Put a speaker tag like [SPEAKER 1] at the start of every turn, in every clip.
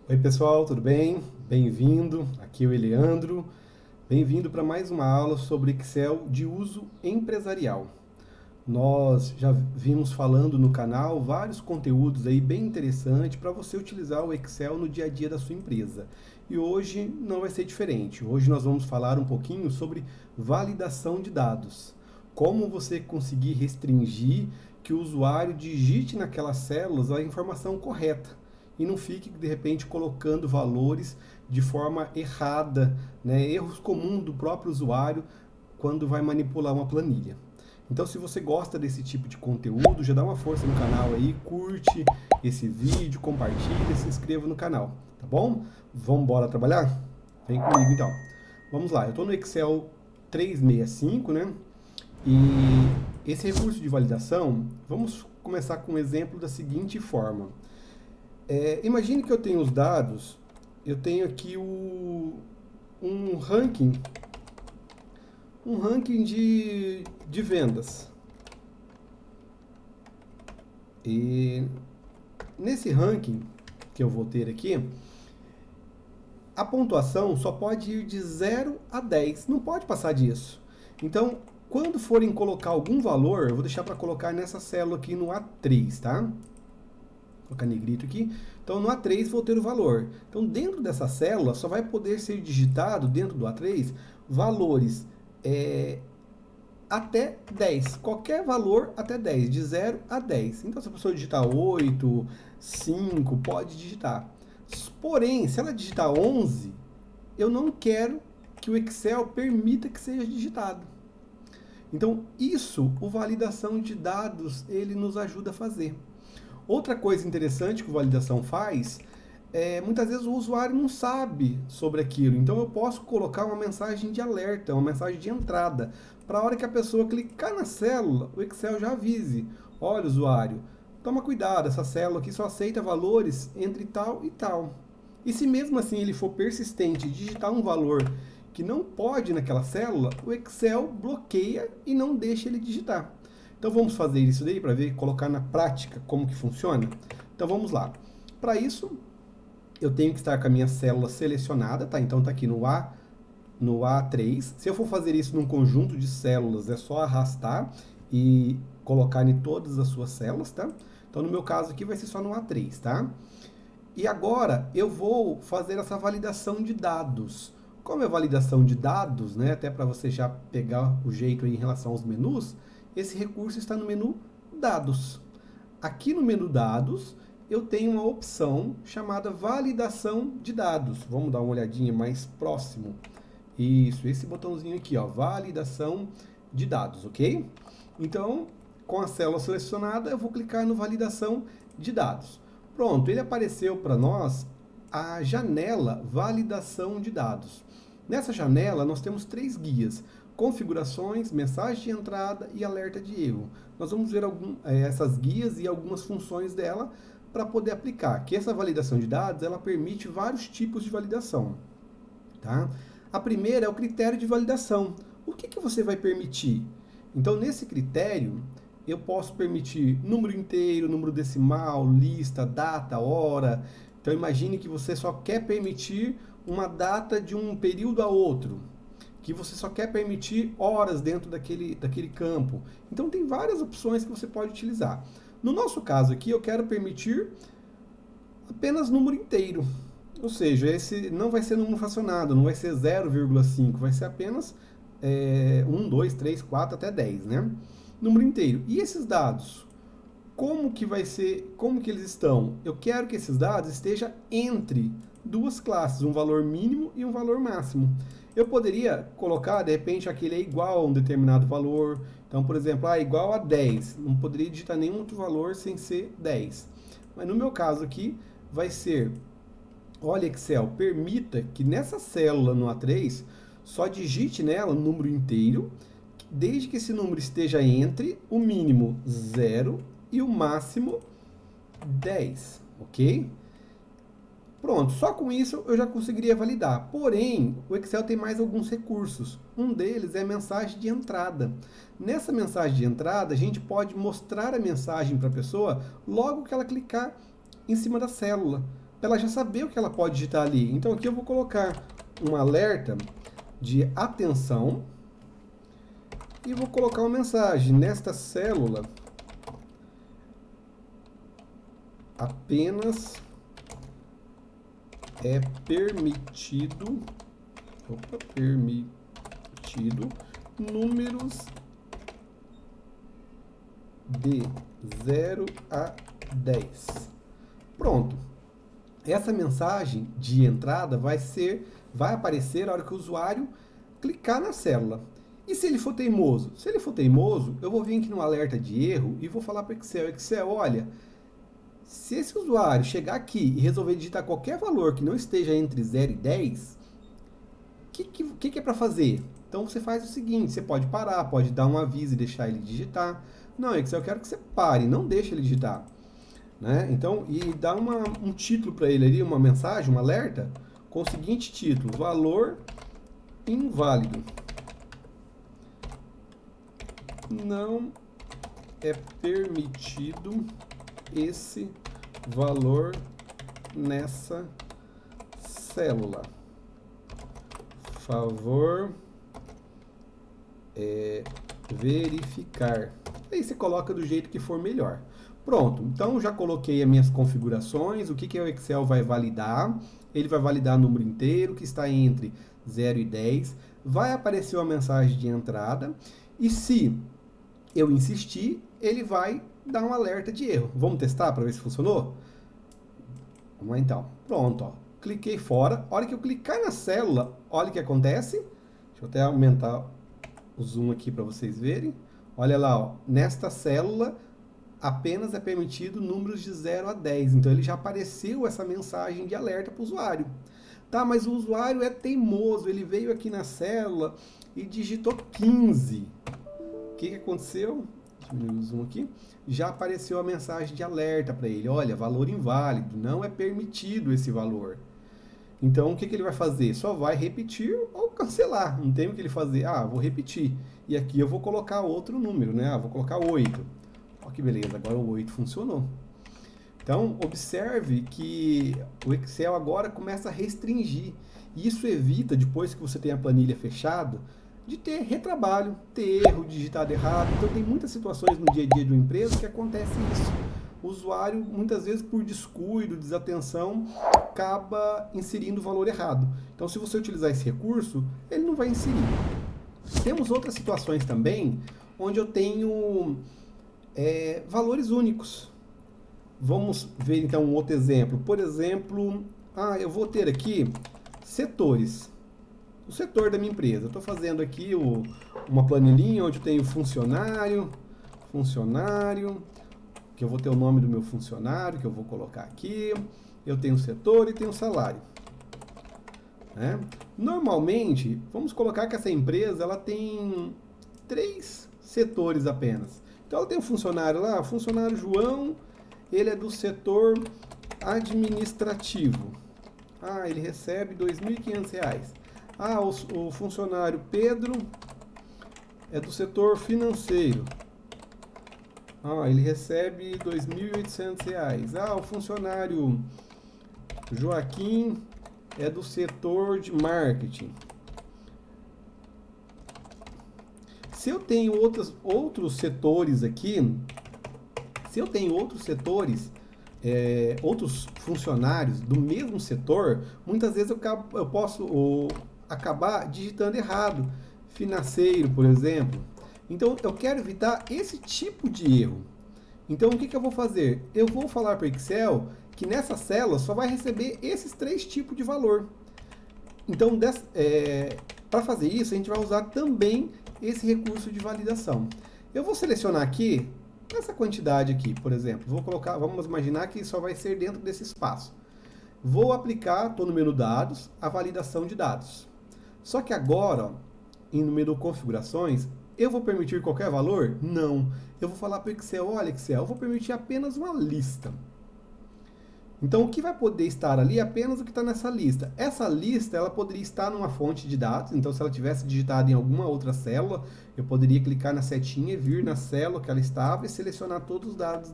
[SPEAKER 1] Oi pessoal, tudo bem? Bem-vindo, aqui é o Eleandro. Bem-vindo para mais uma aula sobre Excel de uso empresarial. Nós já vimos falando no canal vários conteúdos aí bem interessantes para você utilizar o Excel no dia a dia da sua empresa. E hoje não vai ser diferente. Hoje nós vamos falar um pouquinho sobre validação de dados. Como você conseguir restringir que o usuário digite naquelas células a informação correta e não fique de repente colocando valores de forma errada, né? Erros comuns do próprio usuário quando vai manipular uma planilha. Então, se você gosta desse tipo de conteúdo, já dá uma força no canal aí, curte esse vídeo, compartilha, se inscreva no canal, tá bom? Vamos embora trabalhar? Vem comigo então. Vamos lá, eu estou no Excel 365, né? E esse recurso de validação, vamos começar com um exemplo da seguinte forma. Imagine que eu tenho os dados, eu tenho aqui um ranking de vendas. E nesse ranking que eu vou ter aqui, a pontuação só pode ir de 0 a 10, não pode passar disso. Então, quando forem colocar algum valor, eu vou deixar para colocar nessa célula aqui no A3, tá? Vou colocar negrito aqui. Então, no A3 vou ter o valor. Então, dentro dessa célula, só vai poder ser digitado, dentro do A3, valores até 10. Qualquer valor até 10, de 0 a 10. Então, se a pessoa digitar 8, 5, pode digitar. Porém, se ela digitar 11, eu não quero que o Excel permita que seja digitado. Então, isso, o validação de dados, ele nos ajuda a fazer. Outra coisa interessante que o validação faz muitas vezes o usuário não sabe sobre aquilo. Então eu posso colocar uma mensagem de alerta, uma mensagem de entrada, para a hora que a pessoa clicar na célula, o Excel já avise. Olha, usuário, toma cuidado, essa célula aqui só aceita valores entre tal e tal. E se mesmo assim ele for persistente e digitar um valor que não pode naquela célula, o Excel bloqueia e não deixa ele digitar. Então vamos fazer isso daí para ver, colocar na prática como que funciona? Então vamos lá. Para isso, eu tenho que estar com a minha célula selecionada, tá? Então tá aqui no A3. Se eu for fazer isso num conjunto de células, é só arrastar e colocar em todas as suas células, tá? Então no meu caso aqui vai ser só no A3, tá? E agora eu vou fazer essa validação de dados. Como é validação de dados, né? Até para você já pegar o jeito aí em relação aos menus, esse recurso está no menu Dados. Aqui no menu Dados, eu tenho uma opção chamada validação de dados. Vamos dar uma olhadinha mais próximo. Isso, esse botãozinho aqui, ó, validação de dados, ok? Então, com a célula selecionada, eu vou clicar no validação de dados. Pronto, ele apareceu para nós a janela validação de dados. Nessa janela, nós temos 3 guias: configurações, mensagem de entrada e alerta de erro. Nós vamos ver essas guias e algumas funções dela para poder aplicar. Que essa validação de dados, ela permite vários tipos de validação. Tá? A primeira é o critério de validação. O que você vai permitir? Então, nesse critério, eu posso permitir número inteiro, número decimal, lista, data, hora. Então, imagine que você só quer permitir uma data de um período a outro, que você só quer permitir horas dentro daquele campo. Então, tem várias opções que você pode utilizar. No nosso caso aqui, eu quero permitir apenas número inteiro. Ou seja, esse não vai ser número fracionado, não vai ser 0,5, vai ser apenas 1, 2, 3, 4 até 10, né? Número inteiro. E esses dados? Como que vai ser, como que eles estão? Eu quero que esses dados estejam entre duas classes, um valor mínimo e um valor máximo. Eu poderia colocar, de repente, aquele é igual a um determinado valor. Então, por exemplo, igual a 10. Não poderia digitar nenhum outro valor sem ser 10. Mas no meu caso aqui, vai ser, olha Excel, permita que nessa célula no A3, só digite nela um número inteiro, desde que esse número esteja entre o mínimo 0 e o máximo 10, ok? Pronto, só com isso eu já conseguiria validar. Porém, o Excel tem mais alguns recursos. Um deles é a mensagem de entrada. Nessa mensagem de entrada, a gente pode mostrar a mensagem para a pessoa logo que ela clicar em cima da célula. para ela já saber o que ela pode digitar ali. Então aqui eu vou colocar um alerta de atenção e vou colocar uma mensagem. Nesta célula, apenas é permitido números de 0 a 10. Pronto. Essa mensagem de entrada vai aparecer na hora que o usuário clicar na célula. E se ele for teimoso? Se ele for teimoso, eu vou vir aqui no alerta de erro e vou falar para o Excel, olha, se esse usuário chegar aqui e resolver digitar qualquer valor que não esteja entre 0 e 10, o que é para fazer? Então você faz o seguinte, você pode parar, pode dar um aviso e deixar ele digitar. Não, Excel, eu quero que você pare, não deixe ele digitar. Né? Então, e dá um título para ele ali, uma mensagem, um alerta, com o seguinte título: valor inválido. Não é permitido esse valor nessa célula. Favor verificar. Aí você coloca do jeito que for melhor. Pronto, então já coloquei as minhas configurações, o que o Excel vai validar. Ele vai validar o número inteiro, que está entre 0 e 10. Vai aparecer uma mensagem de entrada. E se eu insistir, ele vai dar um alerta de erro. Vamos testar para ver se funcionou? Vamos lá então. Pronto, ó. Cliquei fora. A hora que eu clicar na célula, olha o que acontece. Deixa eu até aumentar o zoom aqui para vocês verem. Olha lá, ó. Nesta célula, apenas é permitido números de 0 a 10. Então, ele já apareceu essa mensagem de alerta para o usuário. Tá, mas o usuário é teimoso. Ele veio aqui na célula e digitou 15. O que aconteceu? Diminuir o zoom aqui. Já apareceu a mensagem de alerta para ele. Olha, valor inválido. Não é permitido esse valor. Então, o que ele vai fazer? Só vai repetir ou cancelar. Não tem o que ele fazer. Ah, vou repetir. E aqui eu vou colocar outro número, né? Ah, vou colocar 8. Olha que beleza, agora o 8 funcionou. Então, observe que o Excel agora começa a restringir. E isso evita, depois que você tem a planilha fechada, de ter retrabalho, ter erro, digitado errado. Então, tem muitas situações no dia a dia de uma empresa que acontece isso. O usuário, muitas vezes por descuido, desatenção, acaba inserindo o valor errado. Então, se você utilizar esse recurso, ele não vai inserir. Temos outras situações também, onde eu tenho valores únicos. Vamos ver então um outro exemplo. Por exemplo, eu vou ter aqui setores. O setor da minha empresa. Eu estou fazendo aqui uma planilhinha onde eu tenho funcionário, que eu vou ter o nome do meu funcionário, que eu vou colocar aqui. Eu tenho setor e tenho salário. Né? Normalmente, vamos colocar que essa empresa ela tem 3 setores apenas. Então ela tem um funcionário lá, o funcionário João, ele é do setor administrativo. Ele recebe R$ 2.500. O funcionário Pedro é do setor financeiro. Ele recebe R$ 2.800. O funcionário Joaquim é do setor de marketing. Se eu tenho outros setores aqui, outros funcionários do mesmo setor, muitas vezes eu posso acabar digitando errado. Financeiro, por exemplo. Então, eu quero evitar esse tipo de erro. Então, o que eu vou fazer? Eu vou falar para o Excel que nessa célula só vai receber esses 3 tipos de valor. Então, para fazer isso, a gente vai usar também esse recurso de validação. Eu vou selecionar aqui, essa quantidade aqui, por exemplo. Vamos imaginar que só vai ser dentro desse espaço. Vou aplicar, estou no menu dados, a validação de dados. Só que agora, no menu configurações, eu vou permitir qualquer valor? Não. Eu vou falar para o Excel, olha Excel, eu vou permitir apenas uma lista. Então, o que vai poder estar ali é apenas o que está nessa lista. Essa lista, ela poderia estar numa fonte de dados. Então, se ela tivesse digitado em alguma outra célula, eu poderia clicar na setinha e vir na célula que ela estava e selecionar todos os dados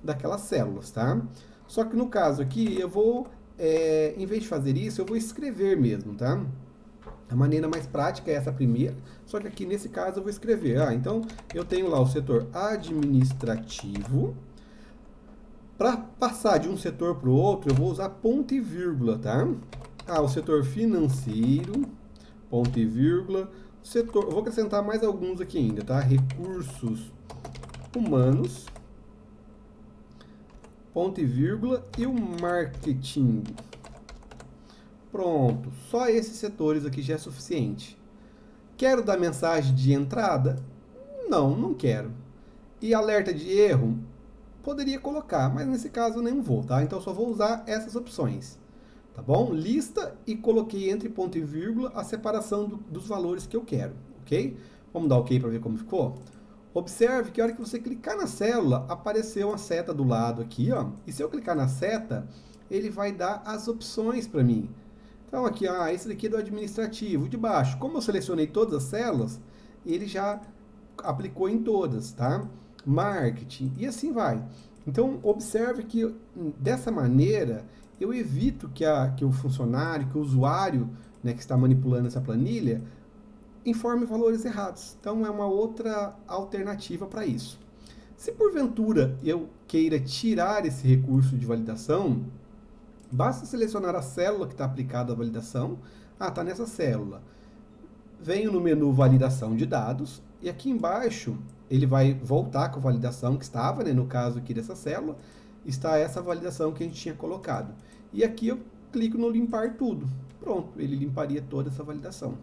[SPEAKER 1] daquelas células, tá? Só que no caso aqui, eu vou, em vez de fazer isso, eu vou escrever mesmo, tá? A maneira mais prática é essa primeira, só que aqui nesse caso eu vou escrever. Então eu tenho lá o setor administrativo. Para passar de um setor para o outro, eu vou usar ponto e vírgula, tá? O setor financeiro, ponto e vírgula. Setor, eu vou acrescentar mais alguns aqui ainda, tá? Recursos humanos, ponto e vírgula, e o marketing. Pronto, só esses setores aqui já é suficiente. Quero dar mensagem de entrada? Não, não quero. E alerta de erro? Poderia colocar, mas nesse caso eu nem vou, tá? Então eu só vou usar essas opções, tá bom? Lista e coloquei entre ponto e vírgula a separação dos valores que eu quero, ok? Vamos dar ok para ver como ficou? Observe que a hora que você clicar na célula, apareceu uma seta do lado aqui, ó. E se eu clicar na seta, ele vai dar as opções para mim. Então aqui, esse daqui é do administrativo. De baixo, como eu selecionei todas as células, ele já aplicou em todas, tá? Marketing, e assim vai. Então, observe que dessa maneira eu evito que o funcionário, que o usuário, né, que está manipulando essa planilha, informe valores errados. Então, é uma outra alternativa para isso. Se porventura eu queira tirar esse recurso de validação, basta selecionar a célula que está aplicada à validação. Está nessa célula. Venho no menu validação de dados e aqui embaixo ele vai voltar com a validação que estava, né, no caso aqui dessa célula, está essa validação que a gente tinha colocado. E aqui eu clico no limpar tudo. Pronto, ele limparia toda essa validação.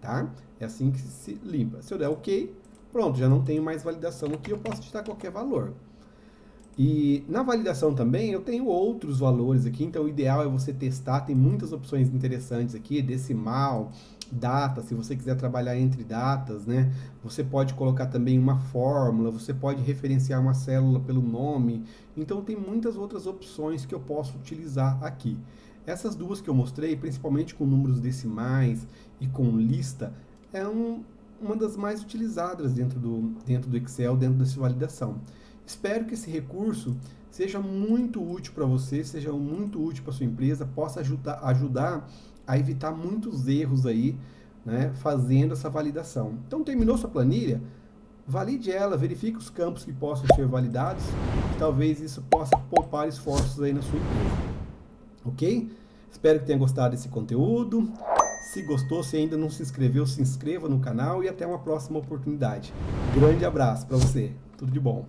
[SPEAKER 1] Tá? É assim que se limpa. Se eu der OK, pronto, já não tenho mais validação aqui, eu posso digitar qualquer valor. E na validação também eu tenho outros valores aqui, então o ideal é você testar, tem muitas opções interessantes aqui, decimal, data, se você quiser trabalhar entre datas, né? Você pode colocar também uma fórmula, você pode referenciar uma célula pelo nome, então tem muitas outras opções que eu posso utilizar aqui. Essas duas que eu mostrei, principalmente com números decimais e com lista, uma das mais utilizadas dentro do Excel, dentro dessa validação. Espero que esse recurso seja muito útil para você, seja muito útil para sua empresa, possa ajudar a evitar muitos erros aí, né, fazendo essa validação. Então, terminou sua planilha? Valide ela, verifique os campos que possam ser validados, e talvez isso possa poupar esforços aí na sua empresa. Ok? Espero que tenha gostado desse conteúdo. Se gostou, se ainda não se inscreveu, se inscreva no canal e até uma próxima oportunidade. Grande abraço para você. Tudo de bom.